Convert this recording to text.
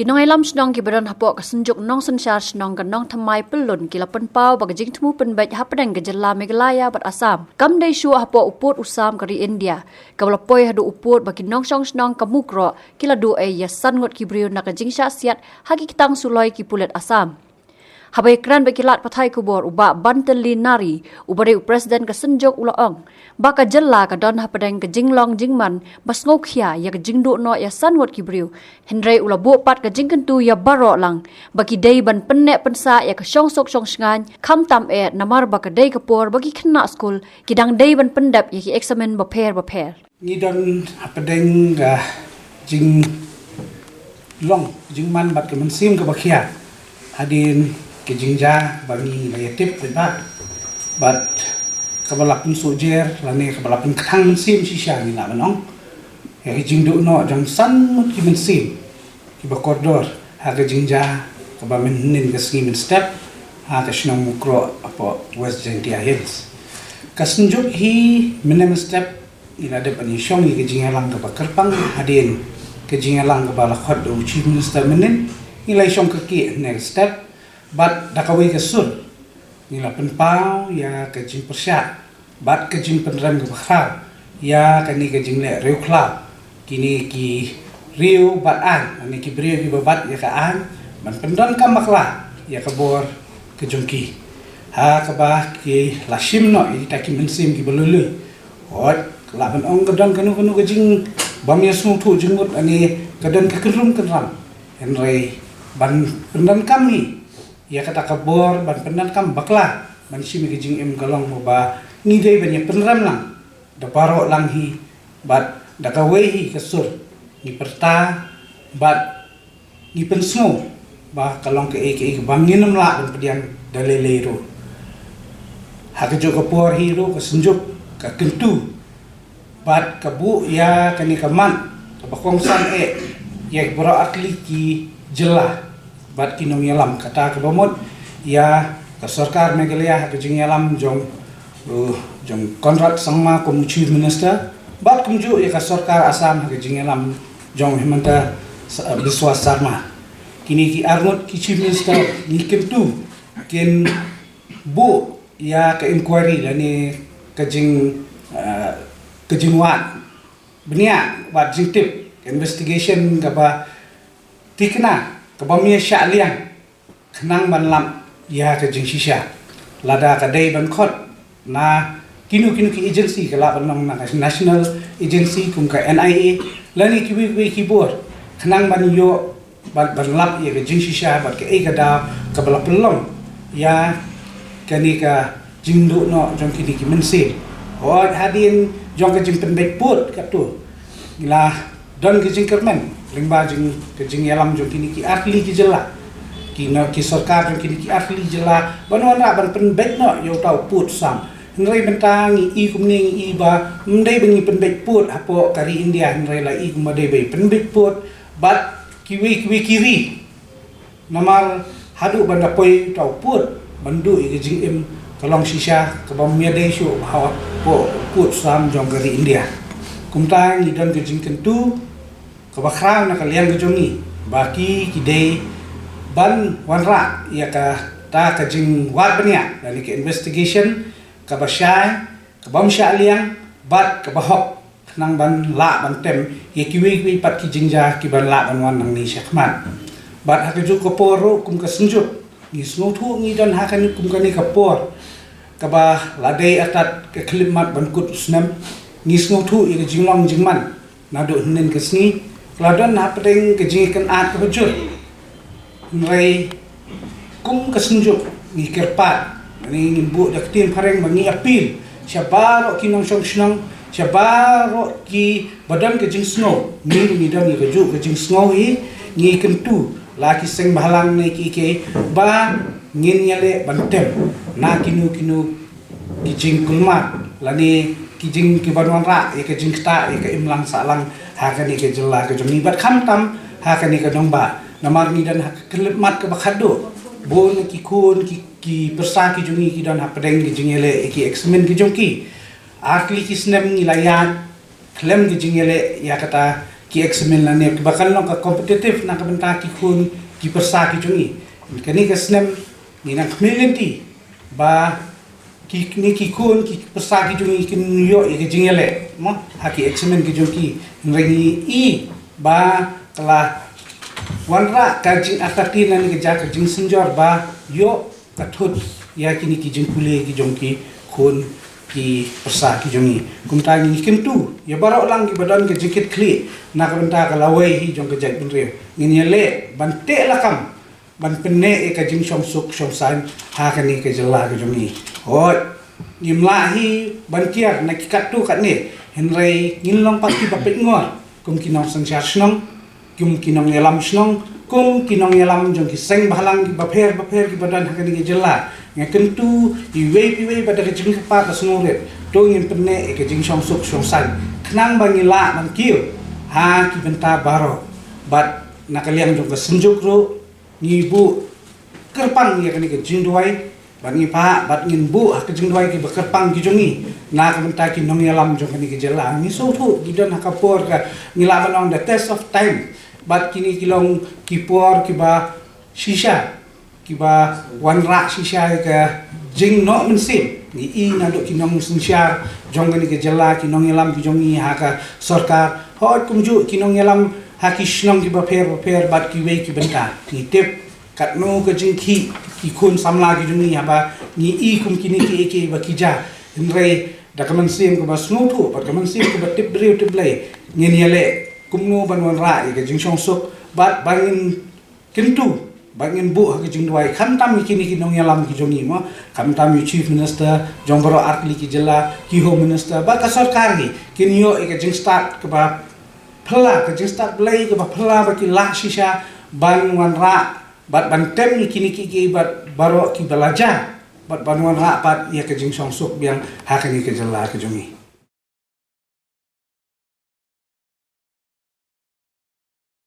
Kinong ilam senong ki badan hapok kesenjuk nong sensyar senong ke nong thamai pelun ki lapen pau bagajing temu penbej hapedeng ke jela Meghalaya bat Assam. Kam dei shu hapok uput usam kari India. Kablapoi hadu uput bagi nong song senong ke mukro ki ladu yasan ngot ki briu nak jing syasiat hagi kitang suloi ki pulet Assam. Habai kran bekilat pathai kubor uba banteli nari ubare presiden ke senjok ulaong baka jella ka don hapadeng ke jinglong jingman bas ngokhia ya ke jingdu no ya sanwat kibriu hendrai ula bu pat ke jingkentu ya baro lang bagi dei ban pennek pensa ya ke syongsok syong sngan kham tam namar baka dei kapor bagi kena skul kidang dei ban pendap ya ki eksamen baper ni don hapadeng ga jing long jingman bat ke mensim ke bakhia hadin ke jingja bagi layatip bat kabalapun sojer lani kabalapun kang mensim sisya ni nak menong ya ke jingdu no jang san mut ki mensim ki bakordor ha ke jingja kabamen ke sgi men step ha ke snong mukro apa West Gentia Hills kasenjuk hi menem step ila de pani syong ke jingalang ke bakerpang hadin ke jingalang ke balakhot do chief minister menen ila syong ke ki next step bat dakawai ke sur nila penpau ya ke jing persya bat ke jing penrem ke bakhra ya kani ke jing le riu club kini ki riu bat an ani ki brio ki babat ya ka an ban pendon kam bakla ya ke bor ke jongki ha ke bah ki lashim no i taki mensim ki belului hot la ban ong ke don kanu ke jing bam ya sung thu jing mut ani ke don ke kenrum kenram henrei ban pendon kami ya kata kabor ban pendan kam bakla ban simi ke jing em galong mo ba ni dei ban ya penram lang da paro lang hi bat da kawai hi kesur ni perta bat ni pensmo ba kalong ke bangin la ban pedian dalele ro ha ke jo kapor hi ro ke senjuk ka kentu bat kabu ya kani kaman ka bakongsan ya bro atli ki jelah bat kinong yalam kata ke bamut ya ke sarkar Meghalaya ke jing yalam jong kontrak sangma kom chief minister bat kumju ya ke sarkar Assam ke jing yalam jong Himanta Biswa Sarma kini ki arnut ki chief minister ni kentu ken bu ya ke inquiry lani ke jing wat benia wat jing tip investigation ka ba tikna kabamia sya liang kenang ban lam ya ke jing shisha lada ka dei ban khot na kinu ki agency ka la ban nong na national agency kum ka NIA lani ki bor kenang ban yo ban lam ya ke jing shisha bat ke ka da ka bala pelong ya kani ka jing du no jong ki mense hot hadin jong ke jing pendek put ka tu la don ke jing kermen lingba jing ke jing yalam jong kini ki atli ki jela ki sarkar jong kini ki atli jela banwana ban penbet no yo tau put sam nrai bentang i kumning i ba mdai bengi penbet put hapo kari India nrai la i kumade be penbet put bat kiwi kiri namar hadu banda poi tau put bandu i ke jing em kalong shisha ka bam miade shu ha po put sam jong kari India kumtang i dan ke jing kentu kabakrang na kalian kejongi baki kidei ban wanra ya ka ta ka jing wat bania dari ke investigation ka basyai ka bamsya liang bat ka bahok nang ban la ban tem ye kiwi pat ki jingja ki ban la ban wan nang ni syakman bat ha keju ko poro kum ka senjuk ni snothu ni dan ha kan kum ka ni ka por ka ba ladei atat ke klimat ban kut snam ni snothu i ke jinglong jingman nado nen ke sni ladon hapedeng ke jingikan at ke bujur nrai kum kesenjuk ni kerpat ni bu dak tin pareng mangi apil syabaro kinong syong snong syabaro ki badan ke jing snow ni dan ni keju ke jing snow hi ni kentu laki seng bahalang ni ki ba ngin nyale bantem na kinu ki jing kulmat lani ki jing ki banwan ra ke jing kta ke imlang salang hakani ke jela ke jong bat kham tam hakani ke dongba namar ni dan kelemat ke bakhado bon ki kun ki persa ki jongi ki dan hapedeng ki jingele ki examen ki jongki akli ki snem ni layat klem ki jingele ya kata ki eksamen la ne bakal long ka kompetitif na ka benta ki kun ki persa ki jungi kani ka snem ni na kmelenti ba ki ni ki kun ki persa ki jungi kin yo e jingele mo haki eksamen ki jungi ngi i ba kala wanra ka jing akati na ni ka jing sinjor ba yo kathut ya kini ki jing kule ki jungi kun ki persa ki jungi kumta ni kintu ya barok lang ki badan ke jikit kli na ka benta ka lawai hi jong ka jak benre ngin le bante lakam ban penne e ka jing shom suk shom san ha ka ni ka jela ka jungi hoi nimla hi ban kiar na ki katu kat ne henrei ngin long pak ki bapet ngor kum ki nong sang sha snong kum ki nong yalam snong kum ki nong yalam jong ki seng bahalang ki bapher ki badan ha ka ni ka jela ngakentu iwe pada ke jing pa ka snoret to ngin penne e ke jing shom suk shom san knang bangila man kiu ha ki benta baro bat nakaliang jong ka senjuk ro ni bu kerpang ya kani ke jing duai bat ni pa bat ngin bu ha ke jing duai ki kerpang ki jongi na ka benta ki nong yalam jong kani ke jela ni so thu gidan ha ka por ka ngila banong the test of time bat kini kilong ki por ki ba shisha kiba wanra shisha ka jing no mensim ni i na do kinong sinsyar jong ni ke jela kinong yalam ki jongi ha ka sarkar hot kumju kinong yalam ha ki shnong ki ba pher bat ki we ki benta ni tip kat no ka jing ki kun samla ki jongi ha ba ni i kum kini ki eke ba ki ja nrei da ka mensim ko ba snu thu ba ka mensim ko ba tip driu tip lay ngin yele kum no ban wanra ka jing shong suk bat bangin kintu bangin bu ha jing duai kham tam kini ki nong yalam ki jongi mo kham tam chief minister jongboro arkli ki jela ki home minister ba ka sarkar ki kin yo e ka jing start ka ba phla ka jing start play ka ba phla ba ki la shisha ban wan ra bat ban tem ni kini ki bat baro ki balaja bat ban wan ra pat ya ka jing song suk biang ha ka ni ka jela ka jongi